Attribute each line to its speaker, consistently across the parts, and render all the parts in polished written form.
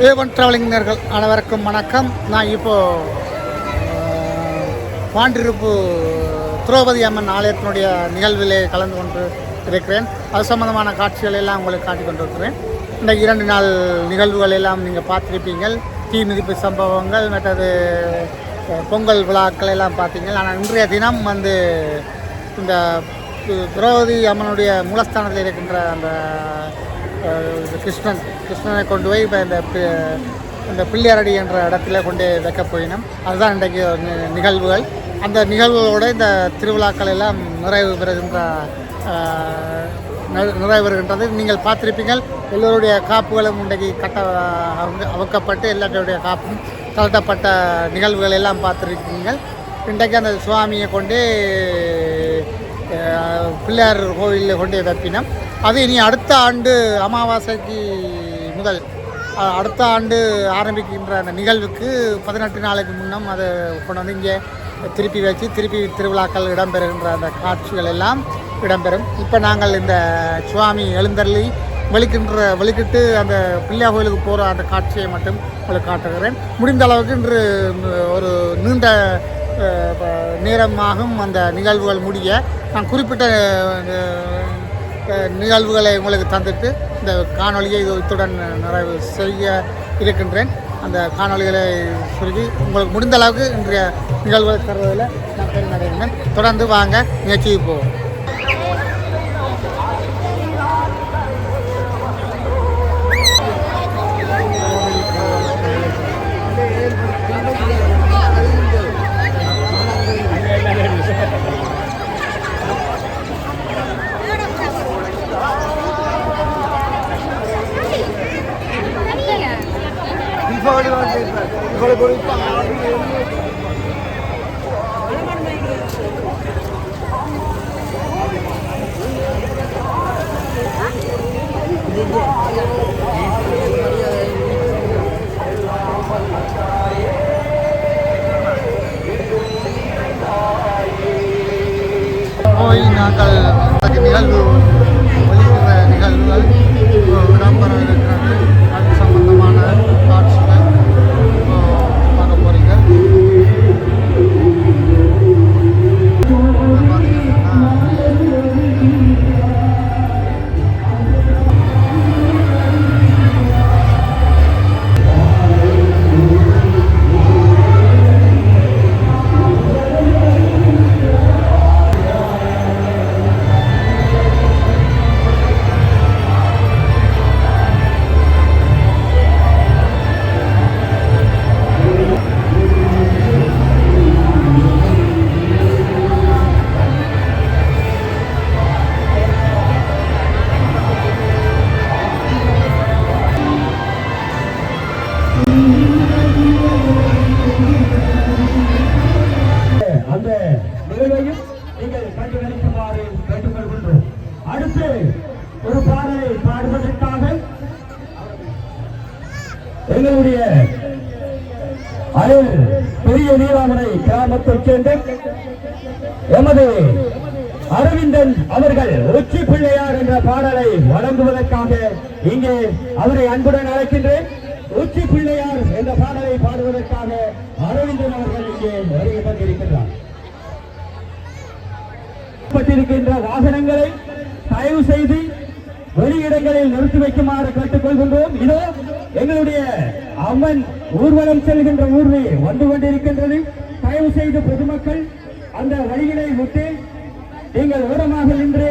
Speaker 1: A1 டிராவலிங்கர்கள் அனைவருக்கும் வணக்கம். நான் இப்போது பாண்டிருப்பு திரௌபதி அம்மன் ஆலயத்தினுடைய நிகழ்விலே கலந்து கொண்டு இருக்கிறேன். அது சம்பந்தமான காட்சிகள் எல்லாம் உங்களுக்கு காட்டி கொண்டு இருக்கிறேன். இந்த 2 நாள் நிகழ்வுகள் எல்லாம் நீங்கள் பார்த்துருப்பீங்கள். தீ மிதிப்பு சம்பவங்கள் மற்றது பொங்கல் விழாக்கள் எல்லாம் பார்த்தீங்க. ஆனால் இன்றைய தினம் இந்த திரௌபதி அம்மனுடைய மூலஸ்தானத்தில் இருக்கின்ற அந்த கிருஷ்ணனை கொண்டு போய் இப்போ இந்த பிள்ளையாரடி என்ற இடத்துல கொண்டு வைக்க போயினோம். அதுதான் இன்றைக்கு நிகழ்வுகள். அந்த நிகழ்வுகளோடு இந்த திருவிழாக்கள் எல்லாம் நிறைவேறுகின்றது. நீங்கள் பார்த்திருப்பீங்கள். எல்லோருடைய காப்புகளும் இன்றைக்கு அவுக்கப்பட்டு எல்லாருடைய காப்பும் கலட்டப்பட்ட நிகழ்வுகள் எல்லாம் பார்த்துருக்கீங்கள். இன்றைக்கு அந்த சுவாமியை கொண்டு பிள்ளையார் கோவிலில் கொண்டு வைப்பினோம். அது இனி அடுத்த ஆண்டு அமாவாசைக்கு முதல் அடுத்த ஆண்டு ஆரம்பிக்கின்ற அந்த நிகழ்வுக்கு 18 நாளைக்கு முன்னம் அதை கொண்டு வந்து இங்கே திருப்பி வச்சு திருப்பி திருவிழாக்கள் இடம்பெறுகின்ற அந்த காட்சிகள் எல்லாம் இடம்பெறும். இப்போ நாங்கள் இந்த சுவாமி எழுந்தருளி வெளிக்கிட்டு அந்த பிள்ளையார் கோயிலுக்கு போகிற அந்த காட்சியை மட்டும் உங்களுக்கு காட்டுகிறேன். முடிந்த அளவுக்கு இன்று ஒரு நீண்ட நேரமாகும் அந்த நிகழ்வுகள் முடிய. நான் குறிப்பிட்ட நிகழ்வுகளை உங்களுக்கு தந்துட்டு இந்த காணொலியை இத்துடன் நிறைவு செய்ய இருக்கின்றேன். அந்த காணொலிகளை சுருக்கி உங்களுக்கு முடிந்த அளவுக்கு இன்றைய நிகழ்வுகளை தருவதில் நான் பெருமடைகிறேன். தொடர்ந்து வாங்க நிகழ்ச்சிக்கு போவோம். போய் நாங்கள் நிகழ்வு வெளியிடுற நிகழ்வுகள் இடம்பெற இருக்கிறது. அது சம்பந்தமான காட்சிகள் பார்க்க போறீங்க. அடுத்து ஒரு பாடலை பாடுவதற்காக எங்களுடைய பெரிய நீராமணை கிராமத்தைச் சேர்ந்த எமது அரவிந்தன் அவர்கள் உச்சி பிள்ளையார் என்ற பாடலை வழங்குவதற்காக இங்கே அவரை அன்புடன் அழைக்கின்றேன். உச்சி பிள்ளையார் என்ற பாடலை பாடுவதற்காக அரவிந்தன் அவர்கள் இங்கே வருகை தந்திருக்கின்றார். பட்டிருக்கின்ற வாகனங்களை தயவு செய்து வெளியிடங்களில் நிறுத்தி வைக்குமாறு கேட்டுக்கொள்கின்றோம். இதோ எங்களுடைய அம்மன் ஊர்வலம் செல்கின்ற ஊர்வி வந்து கொண்டிருக்கின்றது. தயவு செய்து பொதுமக்கள் அந்த வழிகளை விட்டு நீங்கள் ஓரமாக நின்று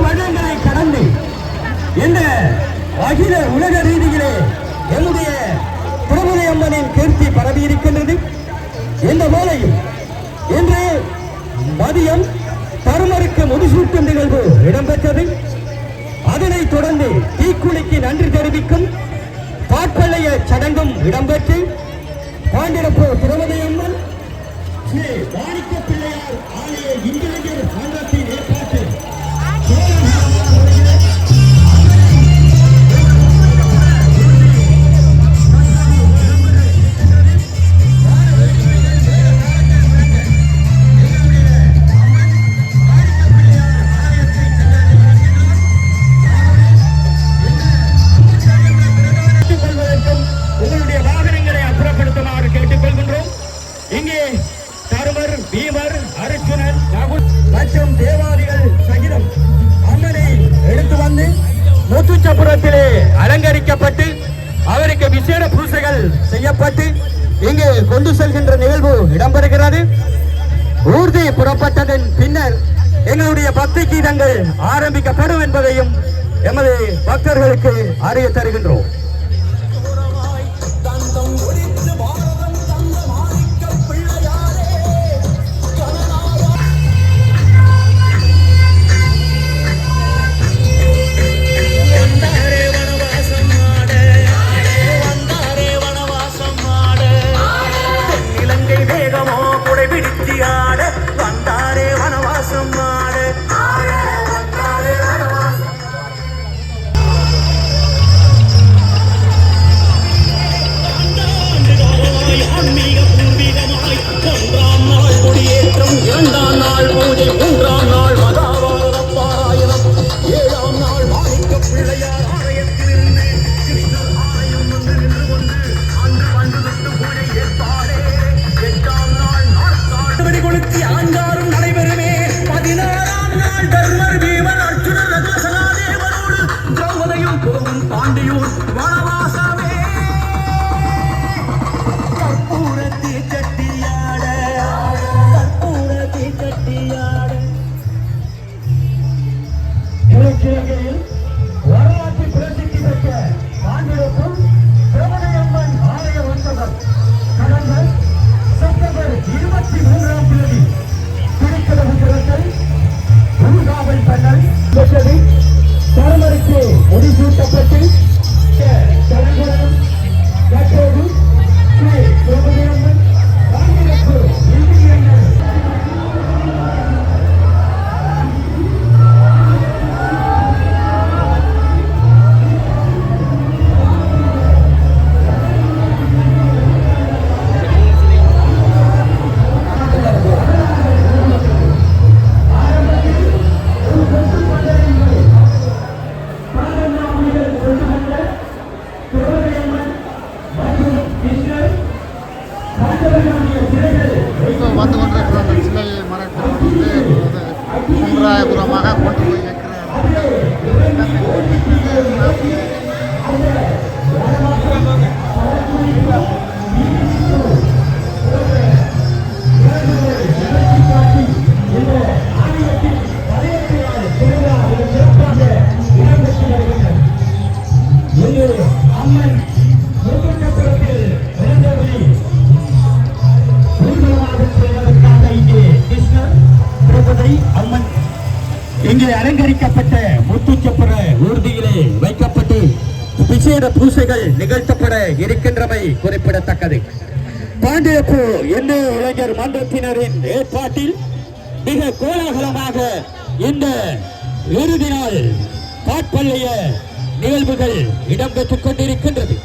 Speaker 2: வருடங்களை கடந்து இந்த அகில உலக ரீதியிலே என்னுடைய திருமலை அம்மனின் கீர்த்தி பரவி இருக்கின்றது. இந்த வேளையில் இன்று மதியம் தருமருக்கு முடிசூட்டும் நிகழ்வு இடம்பெற்றது. அதனைத் தொடர்ந்து தீக்குளிக்கு நன்றி தெரிவிக்கும் பாட்பள்ளைய சடங்கும் இடம்பெற்று பாண்டிரப்பூர் திருமலை அம்மன் ஸ்ரீ மாணிக்க பிள்ளையார் ஆலய இங்கிலீஷர் சங்கத்தின் ஏற்பாட்டில் உங்களுடைய வாகனங்களை அப்புறப்படுத்துமாறு கேட்டுக்கொள்கின்றோம். இங்கே தருமர், பீமர், அர்ஜுனர், நகுல் மற்றும் தேவாதிகள் சகிதம் அம்மனை எடுத்து வந்து முத்துச்சப்புரத்திலே அலங்கரிக்கப்பட்டு அவருக்கு விசேட பூசைகள் செய்யப்பட்டு இங்கே கொண்டு செல்கின்ற நிகழ்வு இடம்பெறுகிறது. ஊர்தி புறப்பட்டதன் பின்னர் எங்களுடைய பக்தி கீதங்கள் ஆரம்பிக்கப்படும் என்பதையும் எமது பக்தர்களுக்கு அறிய தருகின்றோம். வரலாற்று பிரசித்தி பெற்ற பாண்டிரப்பூர் திருமலையம்மன் ஆலய உற்சவம் கடந்த செப்டம்பர் 23ஆம் தேதி திருக்கடவு திறத்தல் ஊர்காவல் பண்ணல் பெற்றது. தருமருக்கு முடிசூட்டப்பட்டு சடங்குகளும் தற்போது ஸ்ரீ திருமலையம்மன் பாண்டிரப்பூர்
Speaker 1: வந்து கொண்டிருக்கிற அந்த சிலை மரத்தை வந்து சம்பிரதாயபூர்வமாக கொண்டு போய்
Speaker 2: இங்கே அலங்கரிக்கப்பட்ட முத்துச்சப்பர ஊர்தியிலே வைக்கப்பட்டு விசேட பூசைகள் நிகழ்த்தப்பட இருக்கின்றமை குறிப்பிடத்தக்கது. பாண்டிரப்பூர் இந்து இளைஞர் மன்றத்தினரின் ஏற்பாட்டில் மிக கோலாகலமாக இந்த இறுதி நாள் பாட்பள்ளிய நிகழ்வுகள் இடம்பெற்றுக் கொண்டிருக்கின்றது.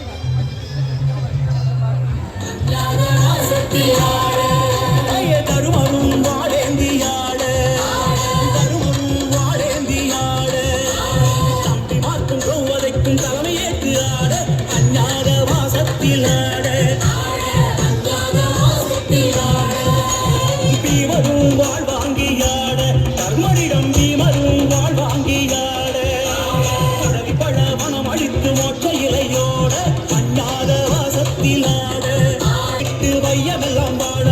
Speaker 2: வையமெல்லாம் வாழ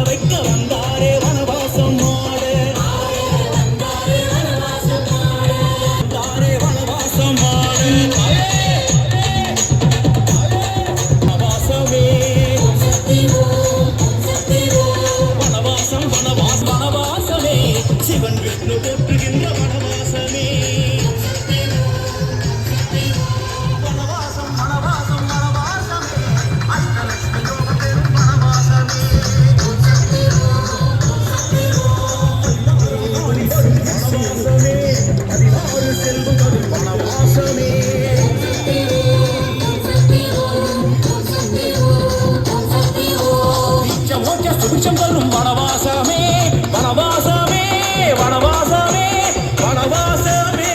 Speaker 3: சுபிட்சம் தரும் வனவாசமே வனவாசமே வனவாசமே வனவாசமே.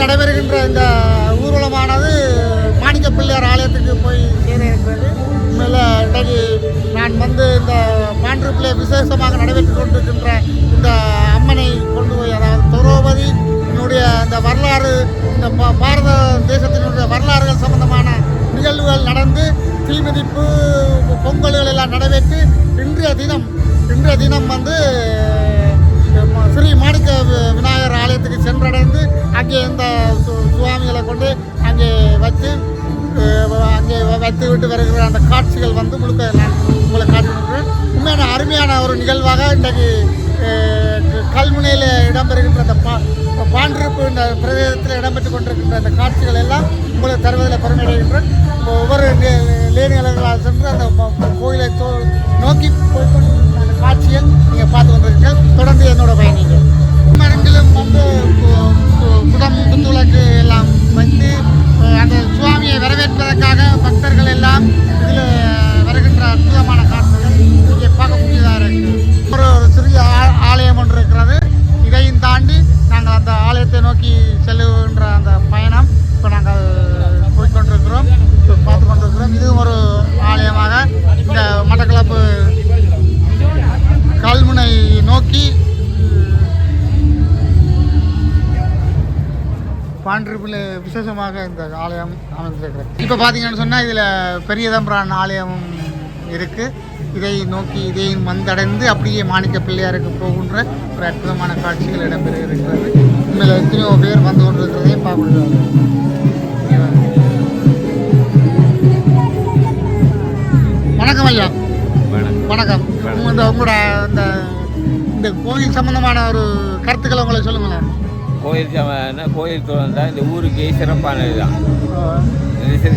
Speaker 1: நடைபெறுகின்ற இந்த ஊர்வலமானது மாணிக்க பிள்ளையார் ஆலயத்துக்கு போய் சேர இருக்கிறது. உண்மையில் இன்றைக்கு நான் வந்து இந்த பாண்டிருப்பிலே விசேஷமாக நடைபெற்று கொண்டிருக்கின்ற இந்த அம்மனை கொண்டு போய், அதாவது திரௌபதி என்னுடைய இந்த வரலாறு, இந்த பாரத தேசத்தினுடைய வரலாறுகள் சம்பந்தமான நிகழ்வுகள் நடந்து தீமிதிப்பு பொங்கல்கள் எல்லாம் நடைபெற்று இன்றைய தினம் வந்து ஸ்ரீ மாணிக்க விநாயகர் ஆலயத்துக்கு சென்றடைந்து அங்கே இந்த சுவாமிகளை கொண்டு அங்கே வைத்து விட்டு வருகிற அந்த காட்சிகள் வந்து முழுக்க நான் உங்களை காட்டியிருக்கிறேன். உண்மையான அருமையான ஒரு நிகழ்வாக இன்றைக்கு கல்முனையில் இடம்பெறுகின்ற அந்த பாண்டிருப்பு இந்த பிரதேசத்தில் இடம்பெற்று கொண்டிருக்கின்ற அந்த காட்சிகள் எல்லாம் உங்களுக்கு தருவதில் பெருமையடைகின்றேன். ஒவ்வொரு லேனியர்களால் சென்று அந்த கோயிலை நோக்கி போய்கொண்டிருக்கிற அந்த காட்சிகள் நீங்கள் பார்த்து கொண்டிருக்கீர்கள். தொடர்ந்து என்னோட பயணிகள் மரங்களும் வந்து குத்துவிளக்கு எல்லாம் வைத்து அந்த சுவாமியை வரவேற்பதற்காக பக்தர்கள் எல்லாம் இதில் வருகின்ற அற்புதமான காட்சிகள் இங்கே பார்க்கக்கூடியதாக இருக்குது. ஒரு சிறிய ஆலயம் ஒன்று இருக்கிறது. இதையும் தாண்டி நாங்கள் அந்த ஆலயத்தை நோக்கி செல்லுகின்ற அந்த பயணம் இப்போ நாங்கள் போய்கொண்டிருக்கிறோம், பார்த்து கொண்டிருக்கிறோம். இதுவும் ஒரு ஆலயமாக இந்த மட்டக்களப்பு கல்முனை நோக்கி பாண்டிருப்பில் விசேஷமாக இந்த ஆலயம் அமைந்திருக்கிறது. இப்போ பார்த்தீங்கன்னு சொன்னால் இதில் பெரியதம்பிரான் ஆலயமும் இருக்குது. இதை நோக்கி இதையும் வந்தடைந்து அப்படியே மாணிக்க பிள்ளையாருக்கு போகின்ற ஒரு அற்புதமான காட்சிகள் இடம்பெற இருக்கிறது. உண்மையில் எத்தனையோ பேர் வந்து கொண்டிருக்கிறதையும் பார்க்கணும். வணக்கம் ஐயா. வணக்கம். உங்களோட இந்த கோயில் சம்பந்தமான ஒரு கருத்துக்களை உங்களை சொல்லுங்களேன்.
Speaker 4: கோயில் திறந்தா இந்த ஊருக்கு சிறப்பானது தான்.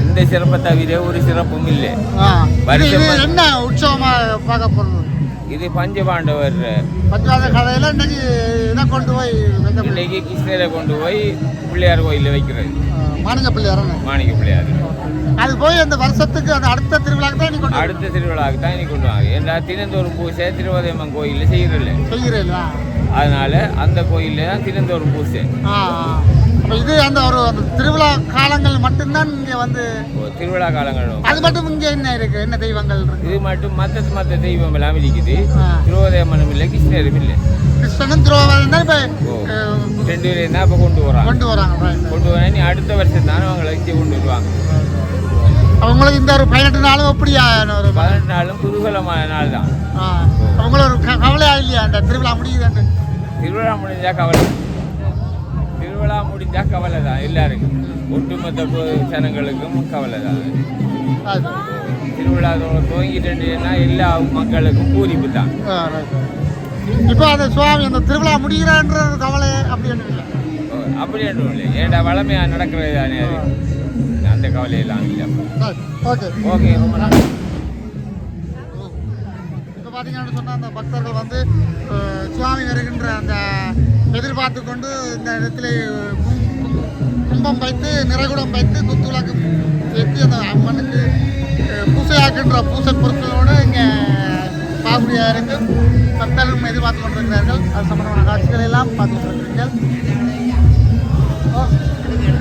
Speaker 4: இந்த சிறப்பை தவிர ஒரு சிறப்பும் இல்லை.
Speaker 1: என்ன உற்சவமாக பார்க்க போகிறது?
Speaker 4: இது பஞ்சபாண்டவர்
Speaker 1: கதையில் இன்னைக்கு கொண்டு போய்
Speaker 4: இன்னைக்கு கிருஷ்ணரை கொண்டு போய் பிள்ளையார் கோயிலில் வைக்கிறது.
Speaker 1: மாணிக்க
Speaker 4: பிள்ளையார்
Speaker 1: அது போய் அந்த வருஷத்துக்கு அந்த அடுத்த திருவிழாவுக்கு
Speaker 4: தான் இன்னைக்கு கொண்டு வாங்க. ஏன்னா தினந்தோறும் பூசை திருவதையம்மன் கோயிலில் செய்கிறேன். அதனால அந்த கோயிலில் தான் தினந்தோறும் பூசை.
Speaker 1: இது அந்த அந்த திருவிழா காலங்கள் மட்டும்தான் இங்கே வந்து
Speaker 4: திருவிழா காலங்கள்.
Speaker 1: அது மட்டும் இங்கே என்ன இருக்கு? என்ன தெய்வங்கள் இருக்கு?
Speaker 4: இது மட்டும் மற்ற தெய்வம் எல்லாம் இருக்குது. திருவதையம்மனும் இல்லை, கிருஷ்ணரும் இல்லை.
Speaker 1: கிருஷ்ணனும் திருவதையம் தான் இப்போ
Speaker 4: 2 பேரையும் தான் இப்போ கொண்டு வராங்க. நீ அடுத்த வருஷம் தானே அவங்களை வச்சு கொண்டு வருவாங்க.
Speaker 1: அவங்களுக்கு இந்த ஒரு 18 நாளும் எப்படியா? ஒரு
Speaker 4: 18 நாளும் குதூகலமான நாள் தான்.
Speaker 1: அவங்கள ஒரு கவலையா இல்லையா அந்த திருவிழா முடியுது?
Speaker 4: திருவிழா முடிஞ்சா கவலை தான் எல்லாருக்கும். ஒட்டுமொத்த ஜனங்களுக்கும் கவலை தான். திருவிழா துவங்கிட்டேன்னா எல்லா மக்களுக்கும் பூரிப்பு தான்.
Speaker 1: இப்போ அந்த சுவாமி அந்த திருவிழா முடிகிறான்ற கவலை அப்படி
Speaker 4: இல்லை. ஏன்டா வளமையாக நடக்கிறது தானே, அது அந்த கவலையெல்லாம் இல்லை. ஓகே, ரொம்ப நன்றி.
Speaker 1: இப்போ பார்த்தீங்கன்னு சொன்னால் அந்த பக்தர்கள் வந்து சுவாமி வருகின்ற அந்த எதிர்பார்த்து கொண்டு இந்த இடத்துல கும்பம் வைத்து நிறைகுடம் வைத்து குத்துவிளக்கு வைத்து அந்த அம்மனுக்கு பூசையாக்கின்ற பூசை பொருட்களோடு இங்கே பார்க்கக்கூடியதாக இருக்கு. பக்தர்களும் எதிர்பார்த்து கொண்டிருக்கிறார்கள். அது சம்பந்தமான காட்சிகள் எல்லாம் பார்த்து கொண்டிருக்கிறீர்கள்.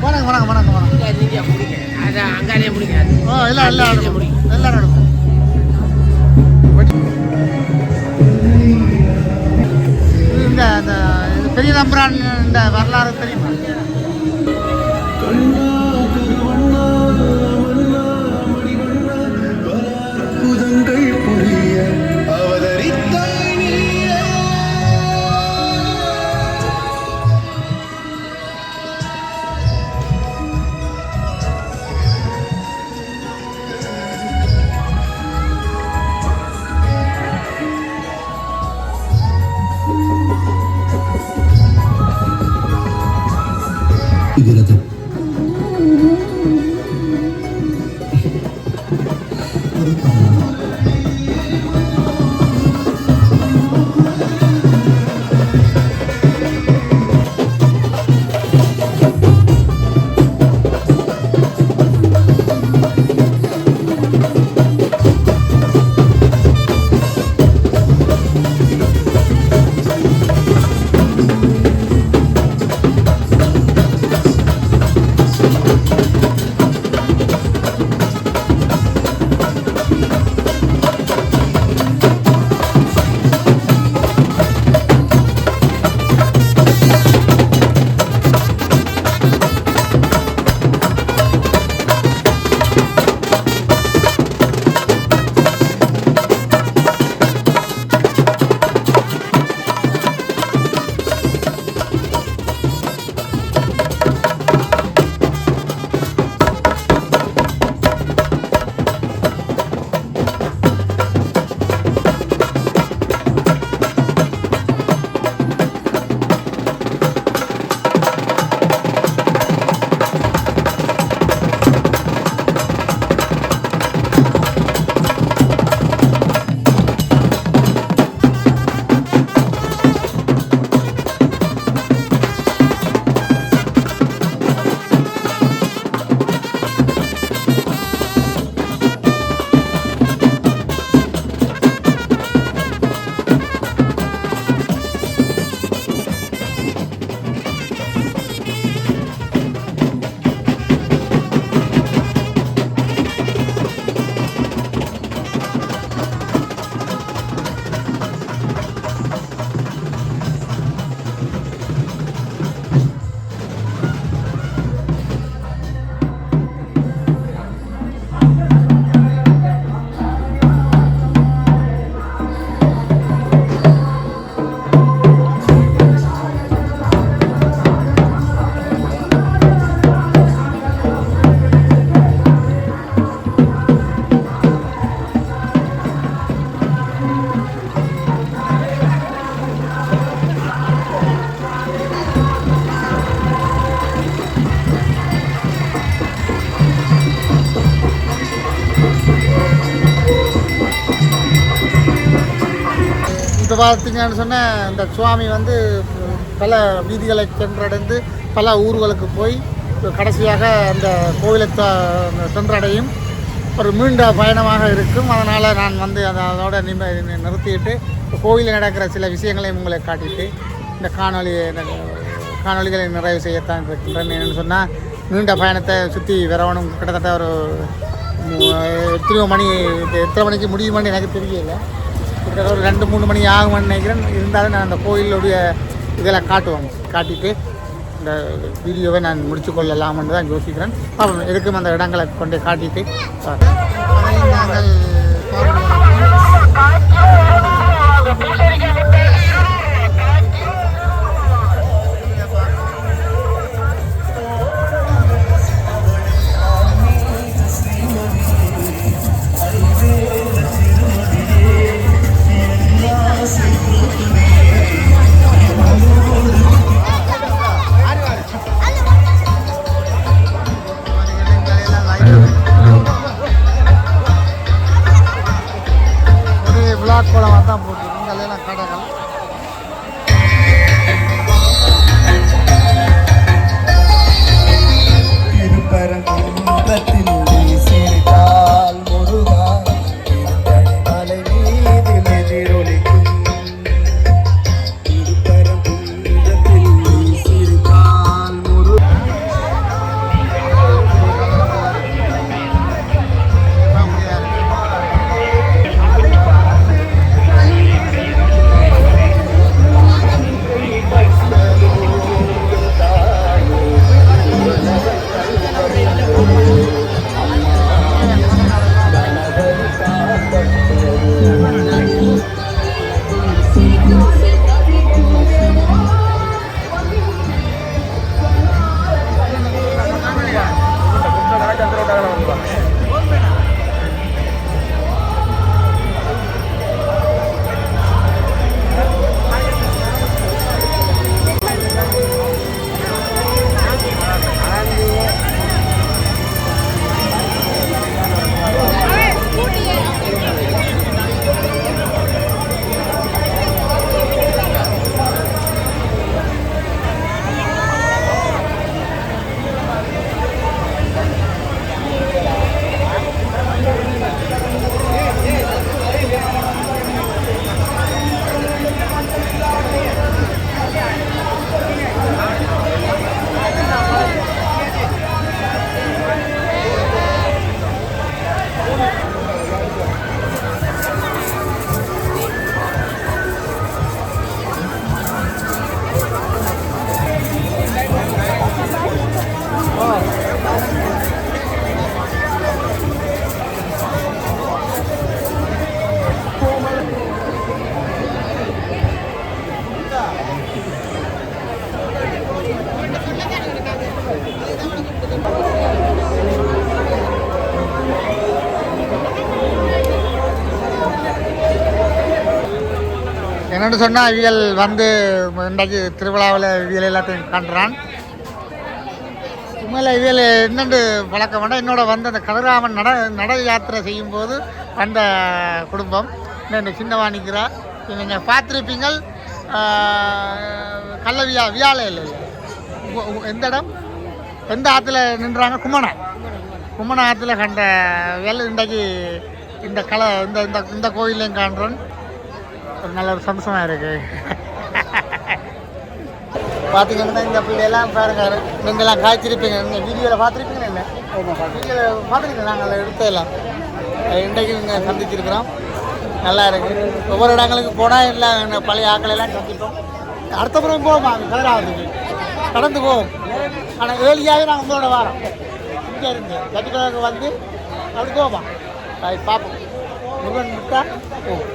Speaker 1: வணக்கம். எல்லாம் நடக்கும். இந்த பெரிய தம்பிரான் இந்த வரலாறு தெரியுமா? இப்போ பார்த்தீங்கன்னு சொன்னால் இந்த சுவாமி வந்து பல வீதிகளை சென்றடைந்து பல ஊர்களுக்கு போய் கடைசியாக அந்த கோவிலை சென்றடையும் ஒரு மீண்ட பயணமாக இருக்கும். அதனால் நான் வந்து அதோட நிறுத்திட்டு கோவிலில் நடக்கிற சில விஷயங்களையும் உங்களை காட்டிட்டு இந்த காணொலிகளை நிறைவு செய்யத்தான் இருக்கின்றேன். என்னென்னு சொன்னால் நீண்ட பயணத்தை சுற்றி வரவணும். கிட்டத்தட்ட ஒரு எத்தனை மணிக்கு முடியுமான்னு எனக்கு தெரியல. கிட்டத்தட்ட ஒரு 2-3 மணி ஆகும்னு நினைக்கிறேன். இருந்தாலும் நான் அந்த கோயிலுடைய இதெல்லாம் காட்டிட்டு இந்த வீடியோவை நான் முடிச்சு கொள்ளலாம்னு தான் யோசிக்கிறேன். அப்புறம் இருக்கும் அந்த இடங்களை கொண்டு காட்டிட்டு அதையும் நாங்கள் கோலமாக தான் போட்டுருக்கோம். இங்கெல்லாம் கடைகள்
Speaker 5: திருப்பரங்குன்றத்தில் சிரித்தால் முருகா மலை மீதில் எதிரொலிக்கும். திருப்பரங்குன்றத்தில் சிரித்தால் முருகா
Speaker 1: என்னென்னு சொன்னால் இவியல் வந்து இன்றைக்கு திருவிழாவில் இவியல் எல்லாத்தையும் காண்றான். உண்மையில் இவியல் என்னென்று பழக்கம் வேண்டாம். என்னோட வந்து அந்த கதிராமன் நட யாத்திரை செய்யும்போது அந்த குடும்பம் இந்த சின்னவா நிற்கிறா. நீங்கள் பார்த்துருப்பீங்கள் வியாழை இல்லை எந்த இடம் எந்த ஆற்றுல நின்றாங்க கும்மண ஆற்றுல கண்ட வேலை இன்றைக்கு இந்த இந்த கோயிலையும் காண்றோம். ஒரு நல்ல ஒரு சந்தோஷமாக இருக்குது. பார்த்தீங்கன்னா இந்த பிள்ளையெல்லாம் பாருங்க, நீங்கள்லாம் காய்ச்சிருப்பீங்க. நீங்கள் வீடியோவில் பார்த்துருப்பீங்களா? இல்லை வீடியோவில் பார்த்துருக்கீங்க. நாங்கள் எடுத்ததெல்லாம் இன்றைக்கு நீங்கள் சந்திச்சிருக்கிறோம். நல்லா இருக்குது. ஒவ்வொரு இடங்களுக்கு போனால் எல்லாம் பழைய ஆக்களெல்லாம் சந்திப்போம். அடுத்த முறை போவோம் கதிராவதுக்கு கடந்து போவோம். ஆனால் ஏழியாகவே நாங்கள் உங்களோட வாரம் இங்கே இருந்து கட்டிக்கிழக்கு வந்து அப்படி போவோம். பார்ப்போம். முருகன் விட்டா போவோம்.